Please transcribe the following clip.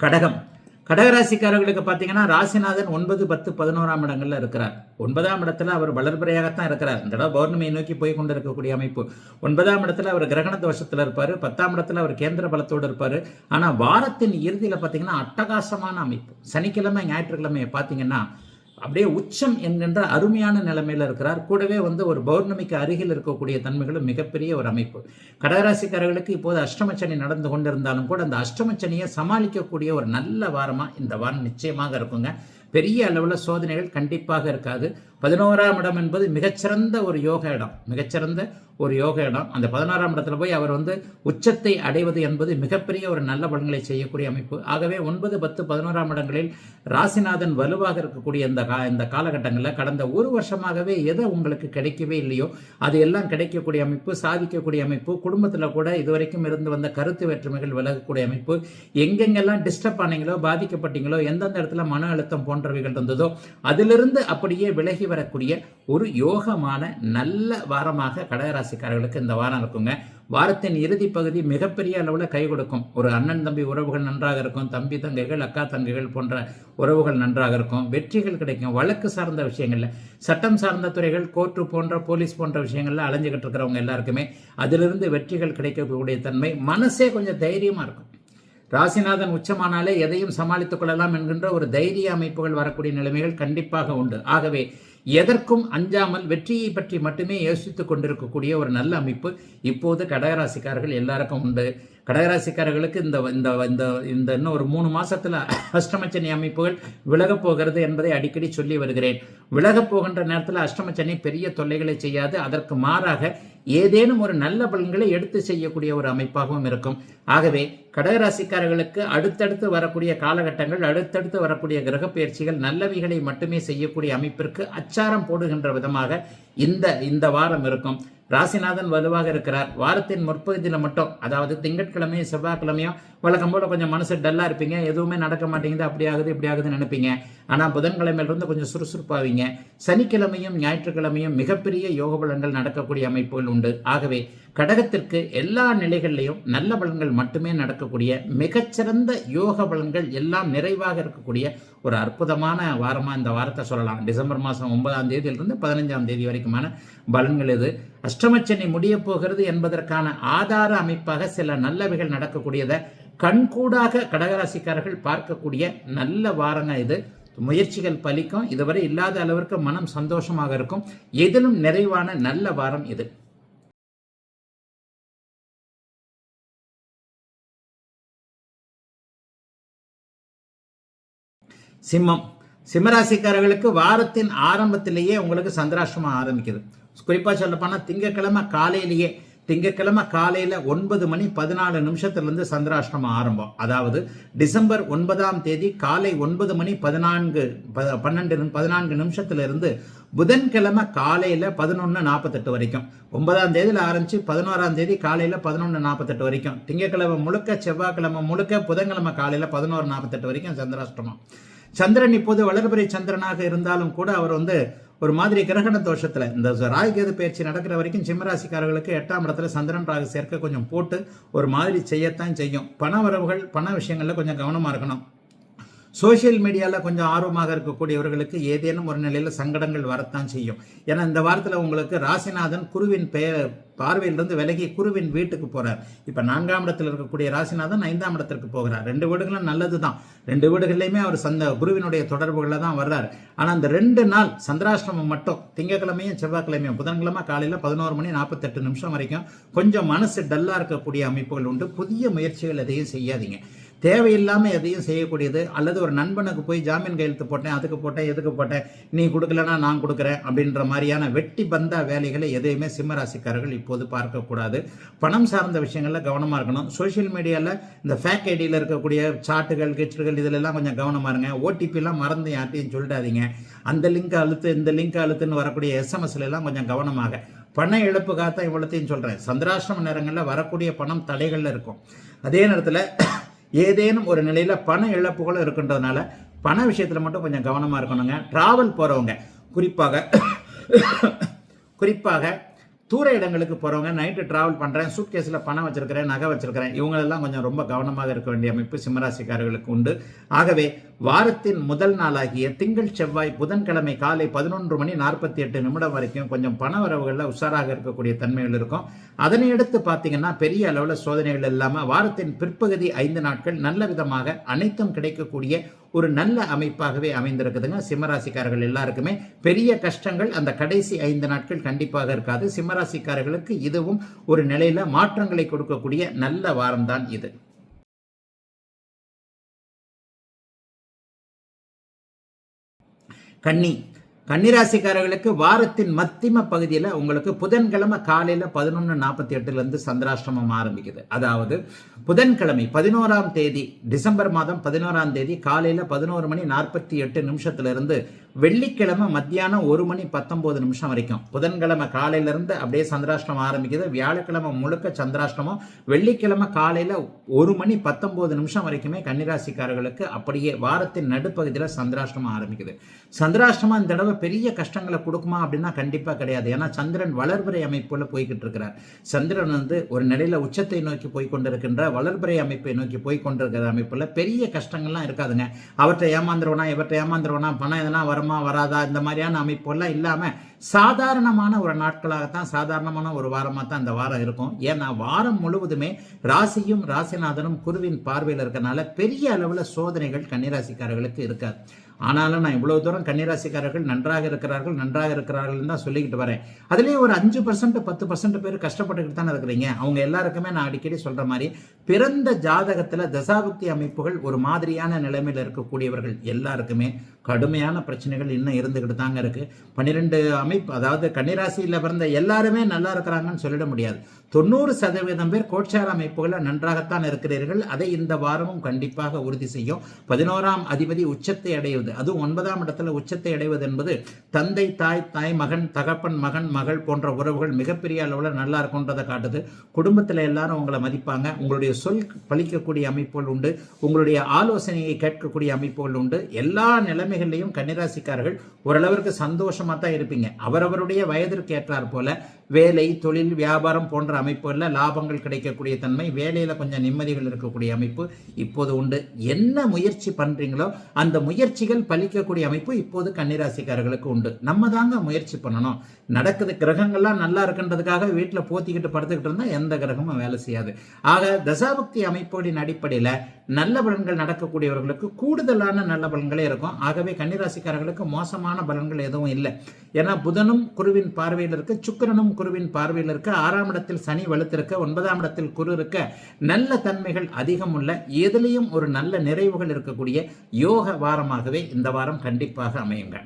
கடகம் கடகராசிக்காரர்களுக்கு பார்த்தீங்கன்னா ராசிநாதன் 9, 10, 11ஆம் இடங்கள்ல இருக்கிறார். 9ஆம் இடத்துல அவர் வளர்பிறையாகத்தான் இருக்கிறார். இந்த தடவை பௌர்ணமியை நோக்கி போய் கொண்டிருக்கக்கூடிய அமைப்பு. 9ஆம் இடத்துல அவர் கிரகண தோஷத்துல இருப்பாரு. 10ஆம் இடத்துல அவர் கேந்திர பலத்தோடு இருப்பாரு. ஆனா வாரத்தின் இறுதியில பார்த்தீங்கன்னா அட்டகாசமான அமைப்பு. சனிக்கிழமை ஞாயிற்றுக்கிழமையை பார்த்தீங்கன்னா அப்படியே உச்சம் என்கின்ற அருமையான நிலைமையில இருக்கிறார். கூடவே ஒரு பௌர்ணமிக்கு அருகில் இருக்கக்கூடிய தன்மைகளும் மிகப்பெரிய ஒரு அமைப்பு. கடகராசிக்காரர்களுக்கு இப்போது அஷ்டமச்சனி நடந்து கொண்டிருந்தாலும் கூட அந்த அஷ்டமச்சனியை சமாளிக்கக்கூடிய ஒரு நல்ல வாரமா இந்த வாரம் நிச்சயமாக இருக்குங்க. பெரிய அளவில் சோதனைகள் கண்டிப்பாக இருக்காது. 11ஆம் இடம் என்பது மிகச்சிறந்த ஒரு யோக இடம், மிகச்சிறந்த ஒரு யோக இடம். அந்த 11ஆம் இடத்துல போய் அவர் உச்சத்தை அடைவது என்பது மிகப்பெரிய ஒரு நல்ல பலன்களை செய்யக்கூடிய அமைப்பு. ஆகவே 9, 10, 11ஆம் இடங்களில் ராசிநாதன் வலுவாக இருக்கக்கூடிய இந்த காலகட்டங்களில் கடந்த ஒரு வருஷமாகவே எதை உங்களுக்கு கிடைக்கவே இல்லையோ அது எல்லாம் கிடைக்கக்கூடிய அமைப்பு, சாதிக்கக்கூடிய அமைப்பு. குடும்பத்தில் கூட இதுவரைக்கும் இருந்து வந்த கருத்து வேற்றுமைகள் விலகக்கூடிய அமைப்பு. எங்கெங்கெல்லாம் டிஸ்டர்ப் ஆனீங்களோ, பாதிக்கப்பட்டீங்களோ, எந்தெந்த இடத்துல மன அழுத்தம் போன்றவைகள் இருந்ததோ அதிலிருந்து அப்படியே விலகி வரக்கூடிய ஒரு யோகமான நல்ல வாரமாக கடகராசிக்காரர்களுக்கு இந்த வாரம் இருக்குங்க. வாரத்தின் இறுதி பகுதி மிகப்பெரிய அளவில் கை கொடுக்கும். ஒரு அண்ணன் தம்பி உறவுகள் நன்றாக இருக்கும். தம்பி தங்கைகள், அக்கா தங்கைகள் போன்ற உறவுகள் நன்றாக இருக்கும். வெற்றிகள் கிடைக்கும். வழக்கு சார்ந்த விஷயங்கள்ல, சட்டம் சார்ந்த துறைகள், கோர்ட்டு போன்ற போலீஸ் போன்ற விஷயங்கள்ல அலைஞ்சுக்கிட்டு இருக்கிறவங்க எல்லாருக்குமே அதிலிருந்து வெற்றிகள் கிடைக்கக்கூடிய தன்மை. மனசே கொஞ்சம் தைரியமா இருக்கும். ராசிநாதன் உச்சமானாலே எதையும் சமாளித்துக் கொள்ளலாம் என்கின்ற ஒரு தைரிய அமைப்புகள் வரக்கூடிய நிலைமைகள் கண்டிப்பாக உண்டு. ஆகவே எதற்கும் அஞ்சாமல் வெற்றியை பற்றி மட்டுமே யோசித்துக் கொண்டிருக்கக்கூடிய ஒரு நல்ல அமைப்பு இப்போது கடகராசிக்காரர்கள் எல்லாருக்கும் உண்டு. கடகராசிக்காரர்களுக்கு இந்த இன்னும் ஒரு 3 மாசத்துல அஷ்டமச்சனி அமைப்புகள் விலகப் போகிறது என்பதை அடிக்கடி சொல்லி வருகிறேன். விலகப் போகின்ற நேரத்தில் அஷ்டமச்சனி பெரிய தொல்லைகளை செய்யாது. அதற்கு மாறாக ஏதேனும் ஒரு நல்ல பலன்களை எடுத்து செய்யக்கூடிய ஒரு அமைப்பாகவும் இருக்கும். ஆகவே கடகராசிக்காரர்களுக்கு அடுத்தடுத்து வரக்கூடிய காலகட்டங்கள், அடுத்தடுத்து வரக்கூடிய கிரக பயிற்சிகள் நல்லவைகளை மட்டுமே செய்யக்கூடிய அமைப்பிற்கு அச்சாரம் போடுகின்ற விதமாக இந்த வாரம் இருக்கும். ராசிநாதன் வலுவாக இருக்கிறார். வாரத்தின் முற்பகுதியில் மட்டும், அதாவது திங்கட்கிழமையும் செவ்வாய்க்கிழமையும் வழக்கம் போல கொஞ்சம் மனசு டல்லா இருப்பீங்க. எதுவுமே நடக்க மாட்டேங்குது, அப்படி ஆகுது இப்படி ஆகுதுன்னு நினைப்பீங்க. ஆனா புதன்கிழமையிலிருந்து கொஞ்சம் சுறுசுறுப்பாவீங்க. சனிக்கிழமையும் ஞாயிற்றுக்கிழமையும் மிகப்பெரிய யோக பலன்கள் நடக்கக்கூடிய அமைப்புகள் உண்டு. ஆகவே கடகத்திற்கு எல்லா நிலைகளிலையும் நல்ல பலன்கள் மட்டுமே நடக்கக்கூடிய மிகச்சிறந்த யோக பலன்கள் எல்லாம் நிறைவாக இருக்கக்கூடிய ஒரு அற்புதமான வாரமா இந்த வாரத்தை சொல்லலாம். டிசம்பர் மாதம் 9ஆம் தேதியிலிருந்து 15ஆம் தேதி வரைக்குமான பலன்கள் இது. அஷ்டமச்சனி முடிய போகிறது என்பதற்கான ஆதார அமைப்பாக சில நல்லவைகள் நடக்கக்கூடியதை கண்கூடாக கடகராசிக்காரர்கள் பார்க்கக்கூடிய நல்ல வாரங்க இது. முயற்சிகள் பலிக்கும். இதுவரை இல்லாத அளவிற்கு மனம் சந்தோஷமாக இருக்கும். எதிலும் நிறைவான நல்ல வாரம் இது. சிம்மராசிக்காரர்களுக்கு வாரத்தின் ஆரம்பத்திலேயே உங்களுக்கு சந்திராஷ்டமம் ஆரம்பிக்குது. குறிப்பா சொல்ல போனா திங்கக்கிழமை காலையில 9 மணி 14 நிமிஷத்திலிருந்து சந்திராஷ்டமம் ஆரம்பம். அதாவது டிசம்பர் 9ஆம் தேதி காலை 9 மணி 14 நிமிஷத்திலிருந்து புதன்கிழமை காலையில 11:48 வரைக்கும், 9ஆம் தேதியில ஆரம்பிச்சு 11ஆம் தேதி காலையில 11:48 வரைக்கும், திங்கக்கிழமை முழுக்க, செவ்வாய்க்கிழமை முழுக்க, புதன்கிழமை காலையில 11:48 வரைக்கும் சந்திராஷ்டமம். சந்திரன் இப்போது வளர்பிறை சந்திரனாக இருந்தாலும் கூட அவர் ஒரு மாதிரி கிரகண தோஷத்துல, இந்த ராகுகேது பயிற்சி நடக்கிற வரைக்கும் சிம்மராசிக்காரர்களுக்கு 8ஆம் இடத்துல சந்திரன் ராகு சேர்க்க கொஞ்சம் போட்டு ஒரு மாதிரி செய்யத்தான் செய்யும். பண வரவுகள், பண விஷயங்கள்ல கொஞ்சம் கவனமா இருக்கணும். சோசியல் மீடியாவில் கொஞ்சம் ஆர்வமாக இருக்கக்கூடியவர்களுக்கு ஏதேனும் ஒரு நிலையில் சங்கடங்கள் வரத்தான் செய்யும். ஏன்னா இந்த வாரத்தில் உங்களுக்கு ராசிநாதன் குருவின் பார்வையிலிருந்து விலகி குருவின் வீட்டுக்கு போறார். இப்ப 4ஆம் இடத்தில் இருக்கக்கூடிய ராசிநாதன் 5ஆம் இடத்திற்கு போகிறார். 2 வீடுகளும் நல்லது தான். 2 வீடுகள்லையுமே அவர் குருவினுடைய தொடர்புகளை தான் வர்றார். ஆனா அந்த 2 நாள் சந்திராஷ்டமம் மட்டும் திங்கக்கிழமையும் செவ்வாய்க்கிழமையும் புதன்கிழமை காலையில 11:48 வரைக்கும் கொஞ்சம் மனசு டல்லா இருக்கக்கூடிய அமைப்புகள் உண்டு. புதிய முயற்சிகள் எதையும் செய்யாதீங்க. தேவையில்லாம எதையும் செய்யக்கூடியது. அல்லது ஒரு நண்பனுக்கு போய் ஜாமீன் கையெழுத்து போட்டேன், அதுக்கு போட்டேன், எதுக்கு போட்டேன், நீ கொடுக்கலன்னா நான் கொடுக்குறேன் அப்படின்ற மாதிரியான வெட்டி பந்தா வேலைகளை எதையுமே சிம்மராசிக்காரர்கள் இப்போது பார்க்கக்கூடாது. பணம் சார்ந்த விஷயங்கள்ல கவனமா இருக்கணும். சோசியல் மீடியால இந்த ஃபேக் ஐடியில் இருக்கக்கூடிய சாட்டுகள், கிச்சுகள் இதுல எல்லாம் கொஞ்சம் கவனமா இருங்க. ஓடிபி எல்லாம் மறந்து யார்ட்டையும் சொல்லிடாதீங்க. அந்த லிங்க் அழுத்து, இந்த லிங்க் அழுத்துன்னு வரக்கூடிய எஸ்எம்எஸ்ல எல்லாம் கொஞ்சம் கவனமாக. பண இழப்புக்காக தான் இவ்வளோத்தையும் சொல்கிறேன். சந்திராஷ்டம நேரங்களில் வரக்கூடிய பணம் தடைகளில் இருக்கும். அதே நேரத்தில் ஏதேனும் ஒரு நிலையில் பண இழப்புகளும் இருக்கின்றதுனால பண விஷயத்தில் மட்டும் கொஞ்சம் கவனமாக இருக்கணுங்க. ட்ராவல் போகிறவங்க, குறிப்பாக தூர இடங்களுக்கு போகிறவங்க, நைட்டு ட்ராவல் பண்ணுறேன், சூட்கேஸில் பணம் வச்சிருக்கிறேன், நகை வச்சிருக்கிறேன், இவங்களெல்லாம் கொஞ்சம் ரொம்ப கவனமாக இருக்க வேண்டிய அமைப்பு சிம்மராசிக்காரர்களுக்கு உண்டு. ஆகவே வாரத்தின் முதல் நாளாகிய திங்கள், செவ்வாய், புதன்கிழமை காலை 11:48 வரைக்கும் கொஞ்சம் பண வரவுகளில் உஷாராக இருக்கக்கூடிய தன்மைகள் இருக்கும். அதனை எடுத்து பார்த்தீங்கன்னா பெரிய அளவில் சோதனைகள் இல்லாமல் வாரத்தின் பிற்பகுதி 5 நாட்கள் நல்ல விதமாக அனைத்தும் கிடைக்கக்கூடிய ஒரு நல்ல அமைப்பாகவே அமைந்திருக்குதுங்க. சிம்மராசிக்காரர்கள் எல்லாருக்குமே பெரிய கஷ்டங்கள் அந்த கடைசி 5 நாட்கள் கண்டிப்பாக இருக்காது. சிம்மராசிக்காரர்களுக்கு இதுவும் ஒரு நிலையில மாற்றங்களை கொடுக்கக்கூடிய நல்ல வாரம் தான் இது. கன்னிராசிக்காரர்களுக்கு வாரத்தின் மத்திம பகுதியில் உங்களுக்கு புதன்கிழமை காலையில் 11:48 சந்திராஷ்டமம் ஆரம்பிக்குது. அதாவது புதன்கிழமை 11ஆம் தேதி, டிசம்பர் மாதம் 11ஆம் தேதி காலையில் 11:48 வெள்ளிக்கிழமை மத்தியானம் 1:19 வரைக்கும், புதன்கிழமை காலையிலிருந்து அப்படியே சந்திராஷ்டமம் ஆரம்பிக்குது. வியாழக்கிழமை முழுக்க சந்திராஷ்டமம், வெள்ளிக்கிழமை காலையில் 1:19 வரைக்குமே கன்னிராசிக்காரர்களுக்கு அப்படியே வாரத்தின் நடுப்பகுதியில் சந்திராஷ்டமம் ஆரம்பிக்குது. சந்திராஷ்டமம் இந்த தடவை பெரிய கஷ்டங்களை கொடுக்குமா அப்படின்னா கண்டிப்பா கிடையாது. ஏன்னா சந்திரன் வளர்பிறை அமைப்புல போய்கிட்டு இருக்கிறார். சந்திரன் ஒரு நிலையில உச்சத்தை நோக்கி போய்கொண்டிருக்கின்ற வளர்பிறை அமைப்பை நோக்கி போய்கொண்டிருக்கிற அமைப்புல பெரிய கஷ்டங்கள்லாம் இருக்காதுங்க. அவற்றை ஏமாந்துருவனா, இவற்றை ஏமாந்துருவனா, பணம் எதனா வருமா வராதா, இந்த மாதிரியான அமைப்புலாம் இல்லாம சாதாரணமான ஒரு நாட்களாகத்தான், சாதாரணமான ஒரு வாரமாக தான் இந்த வாரம் இருக்கும். ஏன்னா வாரம் முழுவதுமே ராசியும் ராசிநாதனும் குருவின் பார்வையில் இருக்கனால பெரிய அளவில் சோதனைகள் கன்னிராசிக்காரர்களுக்கு இருக்காது. ஆனாலும் நான் இவ்வளவு தூரம் கன்னிராசிக்காரர்கள் நன்றாக இருக்கிறார்கள் தான் சொல்லிக்கிட்டு வரேன். அதுலேயே ஒரு 5% 10% பேர் கஷ்டப்பட்டுக்கிட்டு தானே இருக்கிறீங்க. அவங்க எல்லாருக்குமே நான் அடிக்கடி சொல்ற மாதிரி பிறந்த ஜாதகத்துல தசாபுக்தி அமைப்புகள் ஒரு மாதிரியான நிலைமையில் இருக்கக்கூடியவர்கள் எல்லாருக்குமே கடுமையான பிரச்சனைகள் இன்னும் இருந்துகிட்டு தாங்க இருக்கு. 12 அமைப்பு, அதாவது கன்னிராசியில் பிறந்த எல்லாருமே நல்லா இருக்கிறாங்கன்னு சொல்லிட முடியாது. 90% பேர் கோட்சார அமைப்புகளை நன்றாகத்தான் இருக்கிறீர்கள். அதை இந்த வாரமும் கண்டிப்பாக உறுதி செய்யும். 11ஆம் அதிபதி உச்சத்தை அடைவது, அதுவும் 9ஆம் இடத்துல உச்சத்தை அடைவது என்பது தந்தை, தாய், மகன், தகப்பன், மகன், மகள் போன்ற உறவுகள் மிகப்பெரிய அளவில் நல்லா இருக்கும்ன்றதை காட்டுது. குடும்பத்தில் எல்லாரும் உங்களை மதிப்பாங்க. உங்களுடைய சொல் பலிக்கக்கூடிய அமைப்புகள் உண்டு. உங்களுடைய ஆலோசனையை கேட்கக்கூடிய அமைப்புகள் உண்டு. எல்லா நிலைமைகள்லையும் கன்னிராசிக்காரர்கள் ஓரளவிற்கு சந்தோஷமா தான் இருப்பீங்க. அவரவருடைய வயதிற்கு ஏற்றார் போல வேலை, தொழில், வியாபாரம் போன்ற அமைப்புகளில் லாபங்கள் கிடைக்கக்கூடிய தன்மை, வேலையில கொஞ்சம் நிம்மதிகள் இருக்கக்கூடிய அமைப்பு இப்போது உண்டு. என்ன முயற்சி பண்றீங்களோ அந்த முயற்சிகள் பலிக்கக்கூடிய அமைப்பு இப்போது கன்னிராசிக்காரர்களுக்கு உண்டு. நம்ம தாங்க முயற்சி பண்ணணும். நடக்குது, கிரகங்கள்லாம் நல்லா இருக்குன்றதுக்காக வீட்டில் போத்திக்கிட்டு படுத்துக்கிட்டு இருந்தா எந்த கிரகமும் வேலை செய்யாது. ஆக தசாபக்தி அமைப்புகளின் அடிப்படையில் நல்ல பலன்கள் நடக்கக்கூடியவர்களுக்கு கூடுதலான நல்ல பலன்களே இருக்கும். ஆகவே கன்னிராசிக்காரர்களுக்கு மோசமான பலன்கள் எதுவும் இல்லை. ஏன்னா புதனும் குருவின் பார்வையில் இருக்கு, சுக்கிரனும் குருவின் பார்வையில் இருக்க, 6ஆம் இடத்தில் சனி வலுத்திருக்க, 9ஆம் இடத்தில் குரு இருக்க, நல்ல தன்மைகள் அதிகம் உள்ள, எதிலையும் ஒரு நல்ல நிறைவுகள் இருக்கக்கூடிய யோக வாரமாகவே இந்த வாரம் கண்டிப்பாக அமையுங்க.